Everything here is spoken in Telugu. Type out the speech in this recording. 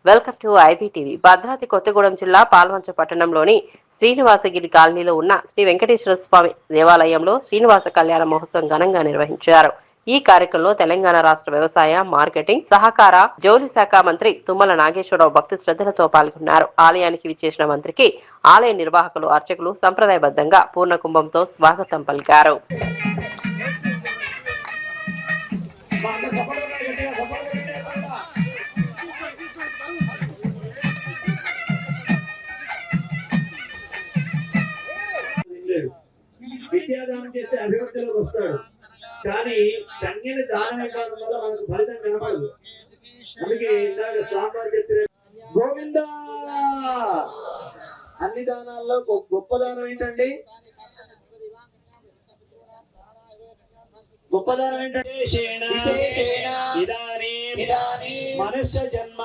Welcome to IBTV. Bhadradri Kothagudem జిల్లా పాల్వంచ పట్టణంలోని శ్రీనివాసగిరి కాలనీలో ఉన్న శ్రీ వెంకటేశ్వర స్వామి దేవాలయంలో శ్రీనివాస కళ్యాణ మహోత్సవం ఘనంగా నిర్వహించారు. ఈ కార్యక్రమంలో తెలంగాణ రాష్ట్ర వ్యవసాయ, మార్కెటింగ్, సహకార, జౌళి శాఖ మంత్రి తుమ్మల నాగేశ్వరరావు భక్తి శ్రద్ధలతో పాల్గొన్నారు. ఆలయానికి విచ్చేసిన మంత్రికి ఆలయ నిర్వాహకులు, అర్చకులు సంప్రదాయబద్ధంగా పూర్ణకుంభంతో స్వాగతం పలికారు. విద్యాదానం చేస్తే అభివృద్ధిలోకి వస్తాడు, కానీ కన్యని దానం ఇవ్వడం వల్ల మనకు ఫలితం కనపడదు. అందుకే ఇందాక స్వామివారు చెప్పిన గోవింద అన్ని దానాల్లో గొప్ప దానం ఏంటండి? గొప్ప దానం ఏంటంటే మనుష్య జన్మ